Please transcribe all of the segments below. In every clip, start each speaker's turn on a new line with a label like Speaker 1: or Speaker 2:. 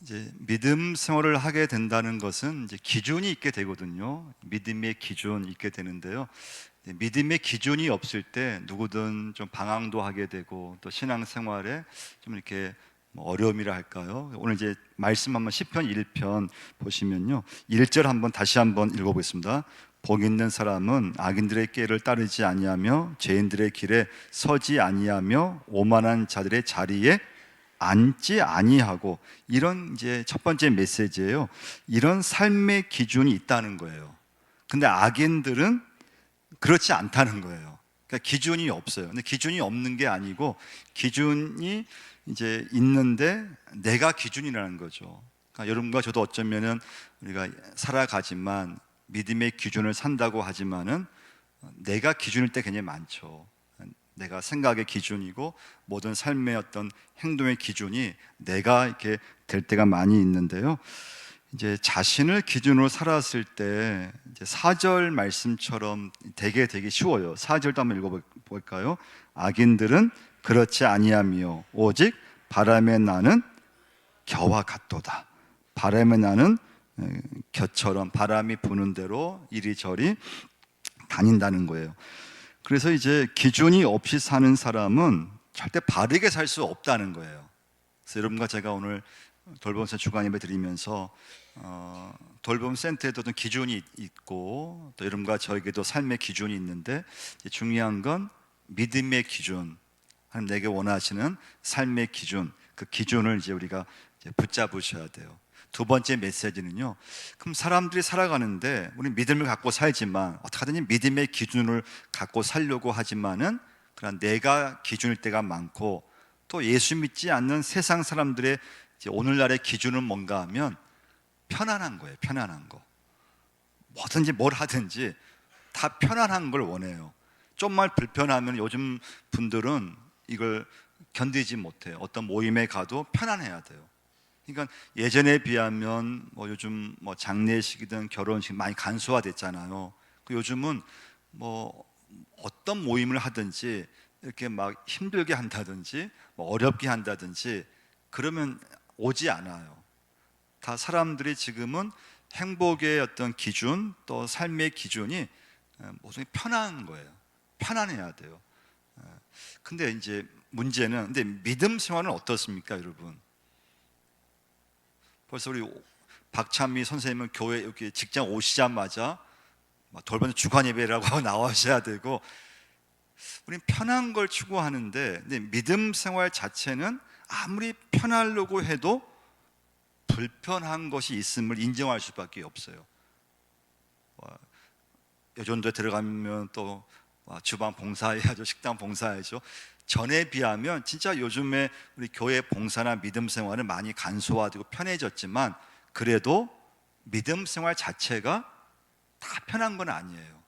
Speaker 1: 이제 믿음 생활을 하게 된다는 것은 이제 기준이 있게 되거든요. 믿음의 기준이 있게 되는데요. 믿음의 기준이 없을 때 누구든 좀 방황도 하게 되고 또 신앙 생활에 좀 이렇게 어려움이라 할까요? 오늘 이제 말씀 한번 시편 1편 보시면요. 1절 한번 다시 한번 읽어보겠습니다. 복 있는 사람은 악인들의 꾀를 따르지 아니하며 죄인들의 길에 서지 아니하며 오만한 자들의 자리에 앉지 아니하고, 이런 이제 첫 번째 메시지예요. 이런 삶의 기준이 있다는 거예요. 근데 악인들은 그렇지 않다는 거예요. 그러니까 기준이 없어요. 근데 기준이 없는 게 아니고 기준이 이제 있는데 내가 기준이라는 거죠. 그러니까 여러분과 저도 어쩌면은 우리가 살아가지만 믿음의 기준을 산다고 하지만은 내가 기준일 때 굉장히 많죠. 내가 생각의 기준이고 모든 삶의 어떤 행동의 기준이 내가 이렇게 될 때가 많이 있는데요. 이제 자신을 기준으로 살았을 때 이제 4절 말씀처럼 되게 쉬워요. 4절도 한번 읽어볼까요? 악인들은 그렇지 아니하며 오직 바람에 나는 겨와 같도다. 바람에 나는 겨처럼 바람이 부는 대로 이리저리 다닌다는 거예요. 그래서 이제 기준이 없이 사는 사람은 절대 바르게 살 수 없다는 거예요. 그래서 여러분과 제가 오늘 돌봄센터 주간 예배 드리면서 돌봄센터에도 기준이 있고 또 여러분과 저에게도 삶의 기준이 있는데, 중요한 건 믿음의 기준, 하나님 내게 원하시는 삶의 기준, 그 기준을 이제 우리가 이제 붙잡으셔야 돼요. 두 번째 메시지는요, 그럼 사람들이 살아가는데 우리 믿음을 갖고 살지만 어떻게 하든지 믿음의 기준을 갖고 살려고 하지만은 그러나 내가 기준일 때가 많고, 또 예수 믿지 않는 세상 사람들의 이제 오늘날의 기준은 뭔가 하면 편안한 거예요. 편안한 거. 뭐든지 뭘 하든지 다 편안한 걸 원해요. 좀만 불편하면 요즘 분들은 이걸 견디지 못해요. 어떤 모임에 가도 편안해야 돼요. 그러니까 예전에 비하면 요즘 장례식이든 결혼식 많이 간소화됐잖아요. 요즘은 어떤 모임을 하든지 이렇게 막 힘들게 한다든지 어렵게 한다든지 그러면 오지 않아요. 다 사람들이 지금은 행복의 어떤 기준, 또 삶의 기준이 모든 게 편한 거예요. 편안해야 돼요. 근데 이제 문제는, 근데 믿음 생활은 어떻습니까, 여러분? 벌써 우리 박찬미 선생님은 교회 여기 직장 오시자마자 돌봄 주간 예배라고 나와셔야 되고, 우리는 편한 걸 추구하는데, 근데 믿음 생활 자체는 아무리 편하려고 해도 불편한 것이 있음을 인정할 수밖에 없어요. 여전도에 들어가면 또 주방 봉사해야죠, 식당 봉사해야죠. 전에 비하면 진짜 요즘에 우리 교회 봉사나 믿음 생활은 많이 간소화되고 편해졌지만, 그래도 믿음 생활 자체가 다 편한 건 아니에요.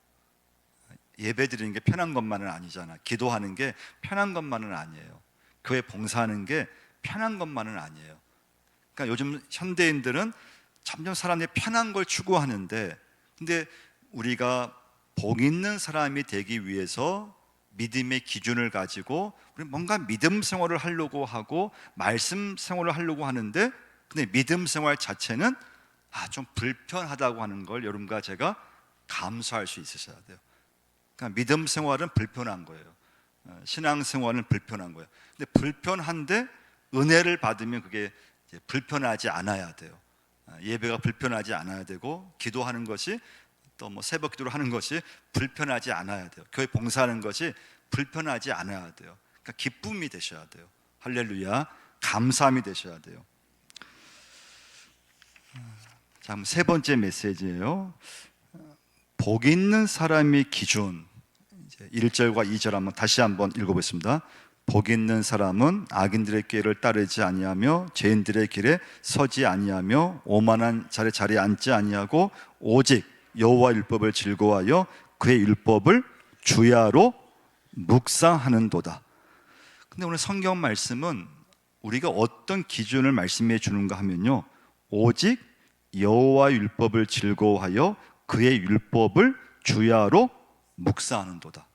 Speaker 1: 예배 드리는 게 편한 것만은 아니잖아. 기도하는 게 편한 것만은 아니에요. 교회 봉사하는 게 편한 것만은 아니에요. 그러니까 요즘 현대인들은 점점 사람들이 편한 걸 추구하는데, 근데 우리가 복 있는 사람이 되기 위해서 믿음의 기준을 가지고 우리 뭔가 믿음 생활을 하려고 하고 말씀 생활을 하려고 하는데, 근데 믿음 생활 자체는 좀 불편하다고 하는 걸 여러분과 제가 감수할 수 있으셔야 돼요. 그러니까 믿음 생활은 불편한 거예요. 신앙 생활은 불편한 거예요. 근데 불편한데 은혜를 받으면 그게 이제 불편하지 않아야 돼요. 예배가 불편하지 않아야 되고, 기도하는 것이 또 새벽 기도를 하는 것이 불편하지 않아야 돼요. 교회 봉사하는 것이 불편하지 않아야 돼요. 그러니까 기쁨이 되셔야 돼요. 할렐루야, 감사함이 되셔야 돼요. 자, 세 번째 메시지예요. 복 있는 사람의 기준, 1절과 2절 한번 다시 한번 읽어보겠습니다. 복 있는 사람은 악인들의 꾀를 따르지 아니하며 죄인들의 길에 서지 아니하며 오만한 자리에 앉지 아니하고 오직 여호와 율법을 즐거워하여 그의 율법을 주야로 묵상하는도다. 근데 오늘 성경 말씀은 우리가 어떤 기준을 말씀해 주는가 하면요, 오직 여호와 율법을 즐거워하여 그의 율법을 주야로 묵상하는도다.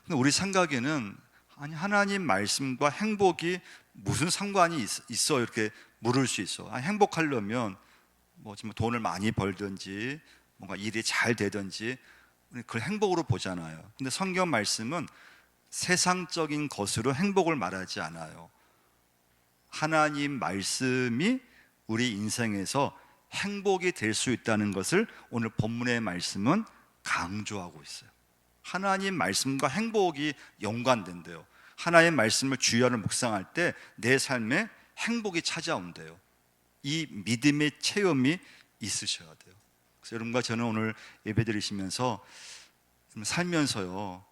Speaker 1: 근데 우리 생각에는 아니, 하나님 말씀과 행복이 무슨 상관이 있어? 이렇게 물을 수 있어. 행복하려면 뭐 지금 돈을 많이 벌든지 뭔가 일이 잘 되든지 그걸 행복으로 보잖아요. 근데 성경 말씀은 세상적인 것으로 행복을 말하지 않아요. 하나님 말씀이 우리 인생에서 행복이 될 수 있다는 것을 오늘 본문의 말씀은 강조하고 있어요. 하나님 말씀과 행복이 연관된대요. 하나님 말씀을 주야를 묵상할 때 내 삶에 행복이 찾아온대요. 이 믿음의 체험이 있으셔야 돼요. 그래서 여러분과 저는 오늘 예배 드리시면서 살면서요,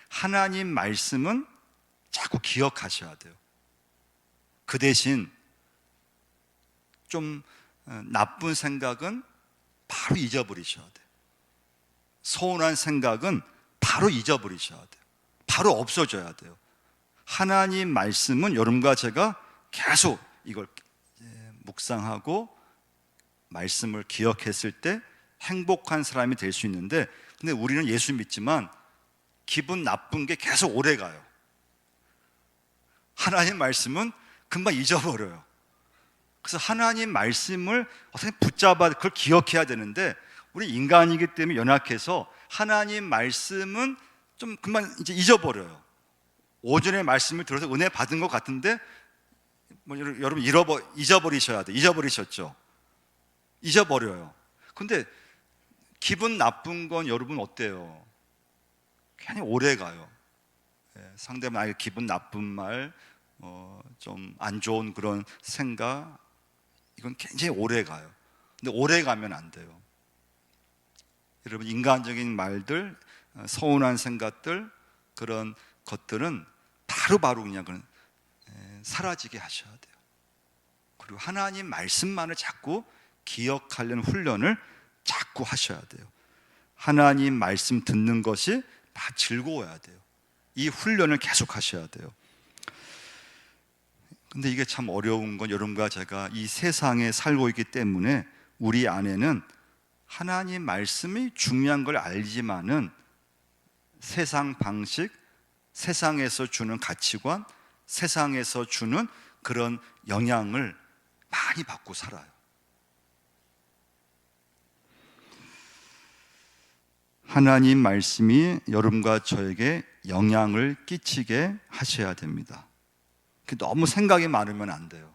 Speaker 1: 하나님 말씀은 자꾸 기억하셔야 돼요. 그 대신 좀 나쁜 생각은 바로 잊어버리셔야 돼요. 서운한 생각은 바로 잊어버리셔야 돼요. 바로 없어져야 돼요. 하나님 말씀은 여러분과 제가 계속 이걸 묵상하고 말씀을 기억했을 때 행복한 사람이 될 수 있는데, 근데 우리는 예수 믿지만 기분 나쁜 게 계속 오래 가요. 하나님 말씀은 금방 잊어버려요. 그래서 하나님 말씀을 어떻게 붙잡아 그걸 기억해야 되는데, 우리 인간이기 때문에 연약해서 하나님 말씀은 좀 금방 이제 잊어버려요. 오전에 말씀을 들어서 은혜 받은 것 같은데 뭐 여러분 잊어버리셔야 돼요. 잊어버리셨죠? 잊어버려요. 근데 기분 나쁜 건 여러분 어때요? 괜히 오래 가요. 상대방에게 기분 나쁜 말, 좀 안 좋은 그런 생각, 이건 굉장히 오래 가요. 근데 오래 가면 안 돼요. 여러분, 인간적인 말들, 서운한 생각들, 그런 것들은 바로바로 그냥 사라지게 하셔야 돼요. 그리고 하나님 말씀만을 자꾸 기억하려는 훈련을 자꾸 하셔야 돼요. 하나님 말씀 듣는 것이 다 즐거워야 돼요. 이 훈련을 계속 하셔야 돼요. 근데 이게 참 어려운 건 여러분과 제가 이 세상에 살고 있기 때문에 우리 안에는 하나님 말씀이 중요한 걸 알지만은 세상 방식, 세상에서 주는 가치관, 세상에서 주는 그런 영향을 많이 받고 살아요. 하나님 말씀이 여러분과 저에게 영향을 끼치게 하셔야 됩니다. 너무 생각이 많으면 안 돼요.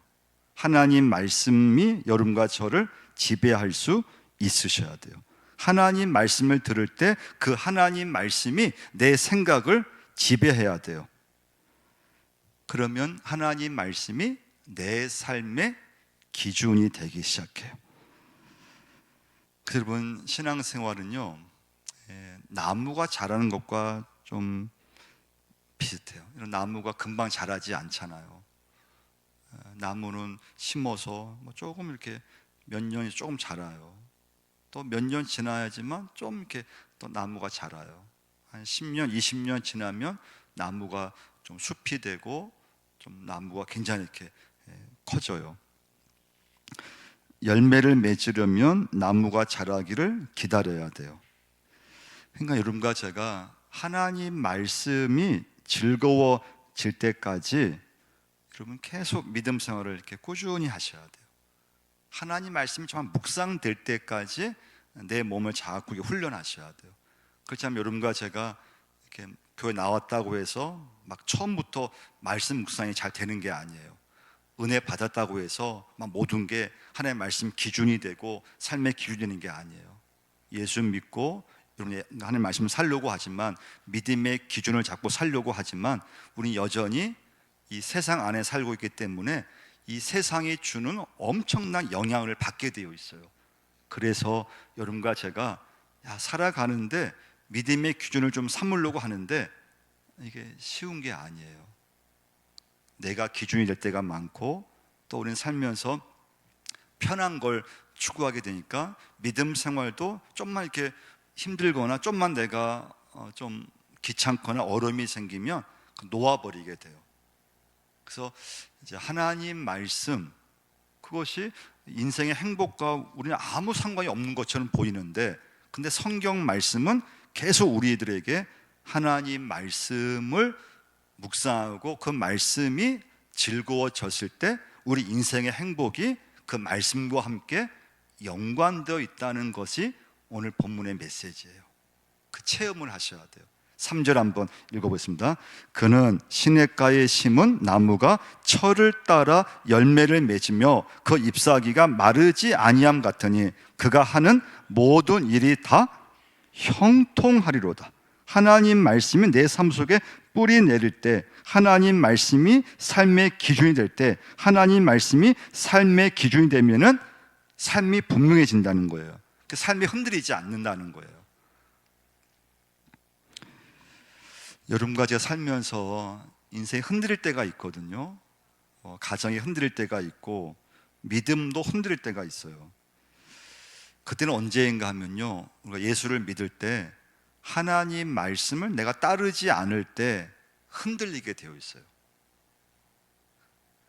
Speaker 1: 하나님 말씀이 여러분과 저를 지배할 수 있으셔야 돼요. 하나님 말씀을 들을 때 그 하나님 말씀이 내 생각을 지배해야 돼요. 그러면 하나님 말씀이 내 삶의 기준이 되기 시작해요. 여러분, 신앙생활은요, 나무가 자라는 것과 좀 비슷해요. 이런 나무가 금방 자라지 않잖아요. 나무는 심어서 조금 이렇게 몇 년이 조금 자라요. 또 몇 년 지나야지만 좀 이렇게 또 나무가 자라요. 한 10년, 20년 지나면 나무가 좀 숲이 되고 좀 나무가 굉장히 이렇게 커져요. 열매를 맺으려면 나무가 자라기를 기다려야 돼요. 그러니까 여러분과 제가 하나님 말씀이 즐거워질 때까지 여러분 계속 믿음 생활을 이렇게 꾸준히 하셔야 돼요. 하나님 말씀이 정말 묵상될 때까지 내 몸을 자꾸 훈련하셔야 돼요. 그렇지 않으면 여러분과 제가 이렇게 교회 나왔다고 해서 막 처음부터 말씀 묵상이 잘 되는 게 아니에요. 은혜 받았다고 해서 막 모든 게 하나님의 말씀 기준이 되고 삶의 기준이 되는 게 아니에요. 예수 믿고 여러분이 하나님의 말씀을 살려고 하지만, 믿음의 기준을 잡고 살려고 하지만, 우리는 여전히 이 세상 안에 살고 있기 때문에 이 세상이 주는 엄청난 영향을 받게 되어 있어요. 그래서 여러분과 제가 살아가는데 믿음의 기준을 좀 삼으려고 하는데 이게 쉬운 게 아니에요. 내가 기준이 될 때가 많고, 또 우리는 살면서 편한 걸 추구하게 되니까 믿음 생활도 좀만 이렇게 힘들거나 좀만 내가 좀 귀찮거나 어려움이 생기면 놓아버리게 돼요. 그래서 이제 하나님 말씀, 그것이 인생의 행복과 우리는 아무 상관이 없는 것처럼 보이는데, 근데 성경 말씀은 계속 우리들에게 하나님 말씀을 묵상하고 그 말씀이 즐거워졌을 때 우리 인생의 행복이 그 말씀과 함께 연관되어 있다는 것이 오늘 본문의 메시지예요. 그 체험을 하셔야 돼요. 3절 한번 읽어보겠습니다. 그는 시냇가에 심은 나무가 철을 따라 열매를 맺으며 그 잎사귀가 마르지 아니함 같으니 그가 하는 모든 일이 다 형통하리로다. 하나님 말씀이 내 삶 속에 뿌리 내릴 때, 하나님 말씀이 삶의 기준이 될 때, 하나님 말씀이 삶의 기준이 되면은 삶이 분명해진다는 거예요. 그 삶이 흔들리지 않는다는 거예요. 여러분과 제가 살면서 인생이 흔들릴 때가 있거든요. 가정이 흔들릴 때가 있고 믿음도 흔들릴 때가 있어요. 그때는 언제인가 하면요, 우리가 예수를 믿을 때 하나님 말씀을 내가 따르지 않을 때 흔들리게 되어 있어요.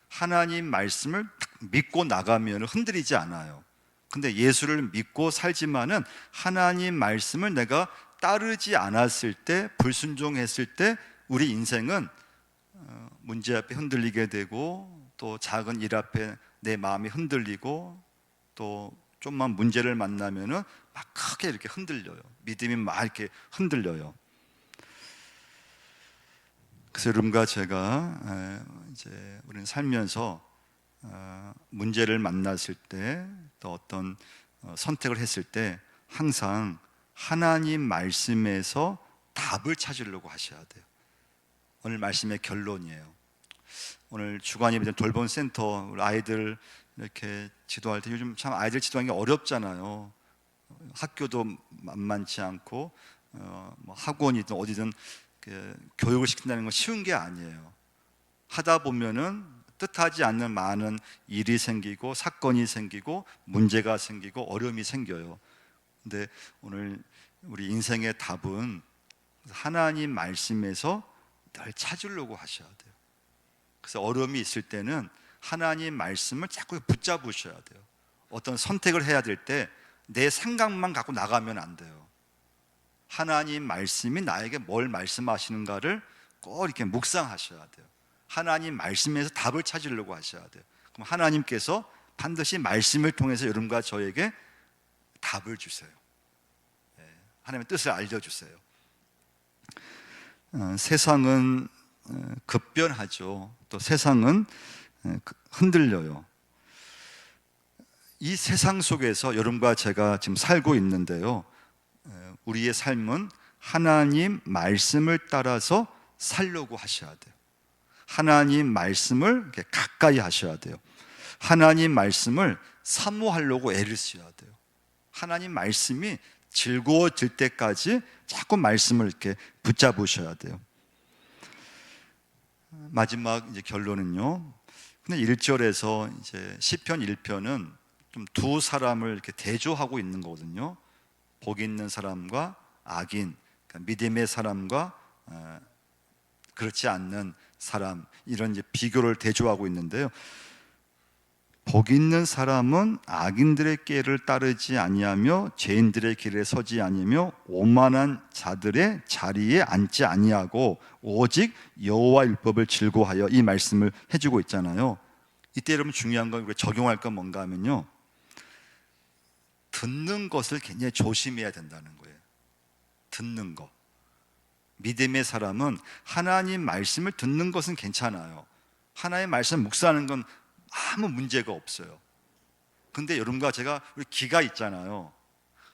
Speaker 1: 하나님 말씀을 믿고 나가면 흔들리지 않아요. 근데 예수를 믿고 살지만은 하나님 말씀을 내가 따르지 않았을 때, 불순종했을 때 우리 인생은 문제 앞에 흔들리게 되고, 또 작은 일 앞에 내 마음이 흔들리고, 또 좀만 문제를 만나면은 막 크게 이렇게 흔들려요. 믿음이 막 이렇게 흔들려요. 그래서 여러분과 제가 이제 우리는 살면서 문제를 만났을 때, 또 어떤 선택을 했을 때 항상 하나님 말씀에서 답을 찾으려고 하셔야 돼요. 오늘 말씀의 결론이에요. 오늘 주간 예배 돌봄 센터 우리 아이들 이렇게 지도할 때 요즘 참 아이들 지도하는 게 어렵잖아요. 학교도 만만치 않고 뭐 학원이든 어디든 교육을 시킨다는 건 쉬운 게 아니에요. 하다 보면은 뜻하지 않는 많은 일이 생기고 사건이 생기고 문제가 생기고 어려움이 생겨요. 근데 오늘 우리 인생의 답은 하나님 말씀에서 늘 찾으려고 하셔야 돼요. 그래서 어려움이 있을 때는 하나님 말씀을 자꾸 붙잡으셔야 돼요. 어떤 선택을 해야 될 때 내 생각만 갖고 나가면 안 돼요. 하나님 말씀이 나에게 뭘 말씀하시는가를 꼭 이렇게 묵상하셔야 돼요. 하나님 말씀에서 답을 찾으려고 하셔야 돼요. 그럼 하나님께서 반드시 말씀을 통해서 여러분과 저에게 답을 주세요. 하나님의 뜻을 알려주세요. 세상은 급변하죠. 또 세상은 흔들려요. 이 세상 속에서 여러분과 제가 지금 살고 있는데요, 우리의 삶은 하나님 말씀을 따라서 살려고 하셔야 돼요. 하나님 말씀을 가까이 하셔야 돼요. 하나님 말씀을 사모하려고 애를 써야 돼요. 하나님 말씀이 즐거워질 때까지 자꾸 말씀을 이렇게 붙잡으셔야 돼요. 마지막 이제 결론은요, 근데 1절에서 이제 시편 1편은 좀 두 사람을 이렇게 대조하고 있는 거거든요. 복 있는 사람과 악인, 그러니까 믿음의 사람과 그렇지 않는 사람, 이런 이제 비교를 대조하고 있는데요. 복 있는 사람은 악인들의 길을 따르지 아니하며 죄인들의 길에 서지 아니하며 오만한 자들의 자리에 앉지 아니하고 오직 여호와 율법을 즐거워하여, 이 말씀을 해주고 있잖아요. 이때 여러분 중요한 건, 우리가 적용할 건 뭔가 하면요, 듣는 것을 굉장히 조심해야 된다는 거예요. 듣는 것. 믿음의 사람은 하나님 말씀을 듣는 것은 괜찮아요. 하나님 말씀 묵상하는 건 아무 문제가 없어요. 근데 여러분과 제가 우리 귀가 있잖아요.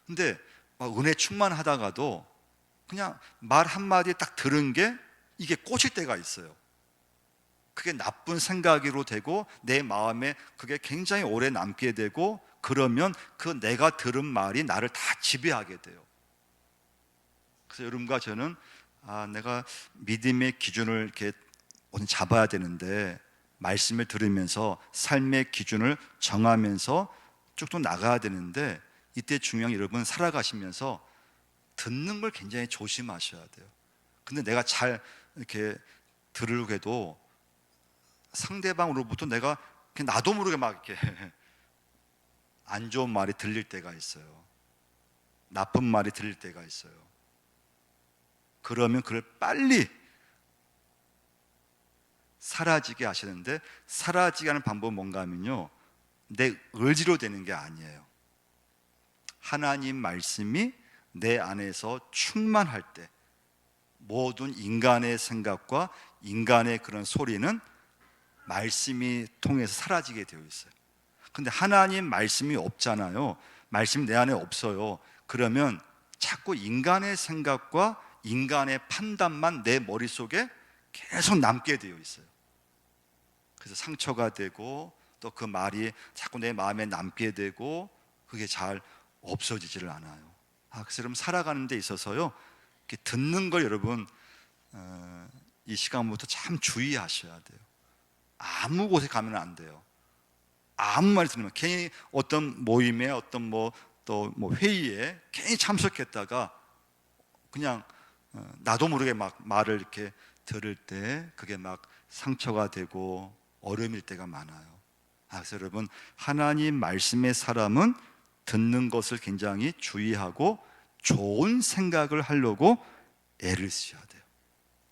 Speaker 1: 근데 막 은혜 충만하다가도 그냥 말 한마디 딱 들은 게 이게 꽂힐 때가 있어요. 그게 나쁜 생각으로 되고 내 마음에 그게 굉장히 오래 남게 되고, 그러면 그 내가 들은 말이 나를 다 지배하게 돼요. 그래서 여러분과 저는 내가 믿음의 기준을 이렇게 오늘 잡아야 되는데, 말씀을 들으면서 삶의 기준을 정하면서 쭉쭉 나가야 되는데, 이때 중요한 게 여러분 살아가시면서 듣는 걸 굉장히 조심하셔야 돼요. 근데 내가 잘 이렇게 들으려고 해도 상대방으로부터 내가 그냥 나도 모르게 막 이렇게 안 좋은 말이 들릴 때가 있어요. 나쁜 말이 들릴 때가 있어요. 그러면 그걸 빨리 사라지게 하시는데, 사라지게 하는 방법은 뭔가 하면요, 내 의지로 되는 게 아니에요. 하나님 말씀이 내 안에서 충만할 때 모든 인간의 생각과 인간의 그런 소리는 말씀이 통해서 사라지게 되어 있어요. 근데 하나님 말씀이 없잖아요. 말씀이 내 안에 없어요. 그러면 자꾸 인간의 생각과 인간의 판단만 내 머릿속에 계속 남게 되어 있어요. 그래서 상처가 되고, 또 그 말이 자꾸 내 마음에 남게 되고, 그게 잘 없어지지를 않아요. 그래서 여러분 살아가는 데 있어서요, 이렇게 듣는 걸 여러분 이 시간부터 참 주의하셔야 돼요. 아무 곳에 가면 안 돼요. 아무 말 들으면, 괜히 어떤 모임에, 어떤 또 회의에 괜히 참석했다가 그냥 나도 모르게 막 말을 이렇게 들을 때 그게 막 상처가 되고 어려움일 때가 많아요. 그래서 여러분, 하나님 말씀의 사람은 듣는 것을 굉장히 주의하고 좋은 생각을 하려고 애를 써야 돼요.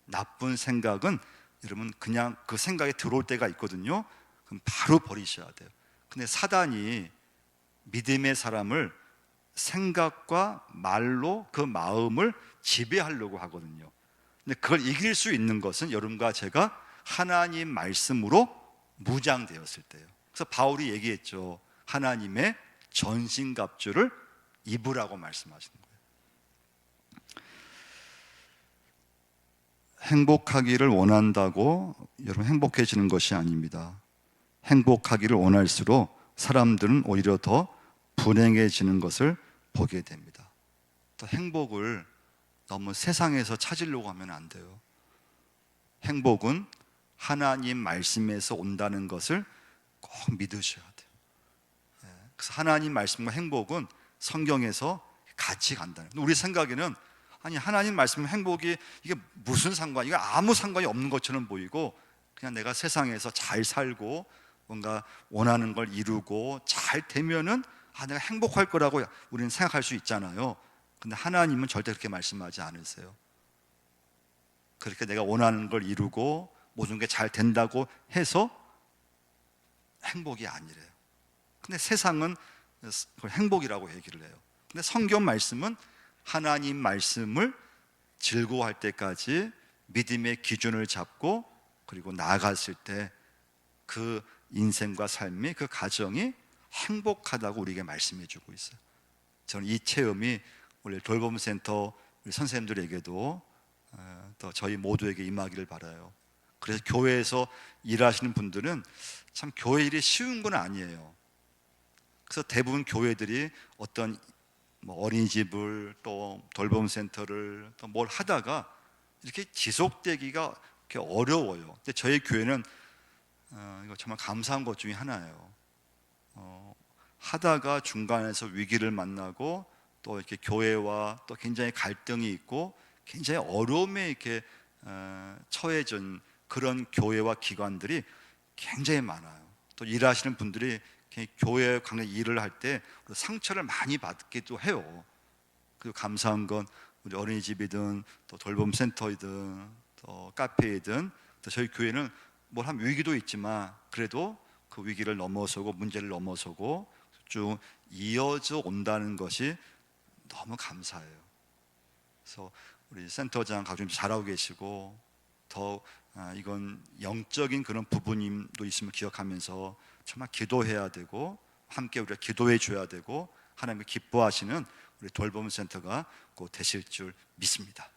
Speaker 1: 나쁜 생각은 여러분 그냥 그 생각에 들어올 때가 있거든요. 그럼 바로 버리셔야 돼요. 근데 사단이 믿음의 사람을 생각과 말로 그 마음을 지배하려고 하거든요. 근데 그걸 이길 수 있는 것은 여러분과 제가 하나님 말씀으로 무장되었을 때예요. 그래서 바울이 얘기했죠. 하나님의 전신갑주를 입으라고 말씀하시는 거예요. 행복하기를 원한다고 여러분 행복해지는 것이 아닙니다. 행복하기를 원할수록 사람들은 오히려 더 불행해지는 것을 보게 됩니다. 또 행복을 너무 세상에서 찾으려고 하면 안 돼요. 행복은 하나님 말씀에서 온다는 것을 꼭 믿으셔야 돼요. 그래서 하나님 말씀과 행복은 성경에서 같이 간다는 거예요. 우리 생각에는 아니 하나님 말씀 행복이 이게 무슨 상관이, 이거 아무 상관이 없는 것처럼 보이고, 그냥 내가 세상에서 잘 살고 뭔가 원하는 걸 이루고 잘 되면은 내가 행복할 거라고 우리는 생각할 수 있잖아요. 근데 하나님은 절대 그렇게 말씀하지 않으세요. 그렇게 내가 원하는 걸 이루고 모든 게 잘 된다고 해서 행복이 아니래요. 근데 세상은 그걸 행복이라고 얘기를 해요. 근데 성경 말씀은 하나님 말씀을 즐거워할 때까지 믿음의 기준을 잡고, 그리고 나아갔을 때 그 인생과 삶이, 그 가정이 행복하다고 우리에게 말씀해 주고 있어요. 저는 이 체험이 우리 돌봄센터 우리 선생님들에게도 또 저희 모두에게 임하기를 바라요. 그래서 교회에서 일하시는 분들은 참 교회 일이 쉬운 건 아니에요. 그래서 대부분 교회들이 어떤 어린이집을 또 돌봄센터를 또 뭘 하다가 이렇게 지속되기가 이렇게 어려워요. 근데 저희 교회는 이거 정말 감사한 것 중에 하나예요. 하다가 중간에서 위기를 만나고 또 이렇게 교회와 또 굉장히 갈등이 있고 굉장히 어려움에 이렇게 처해진 그런 교회와 기관들이 굉장히 많아요. 또 일하시는 분들이 교회 관계 일을 할 때 상처를 많이 받기도 해요. 그리고 감사한 건 우리 어린이집이든 또 돌봄센터이든 또 카페이든 또 저희 교회는 뭘 하면 위기도 있지만 그래도 그 위기를 넘어서고 문제를 넘어서고 쭉 이어져 온다는 것이 너무 감사해요. 그래서 우리 센터장 가족님 잘하고 계시고, 더 이건 영적인 그런 부분도 있음을 기억하면서 정말 기도해야 되고 함께 우리가 기도해 줘야 되고 하나님을 기뻐하시는 우리 돌봄센터가 곧 되실 줄 믿습니다.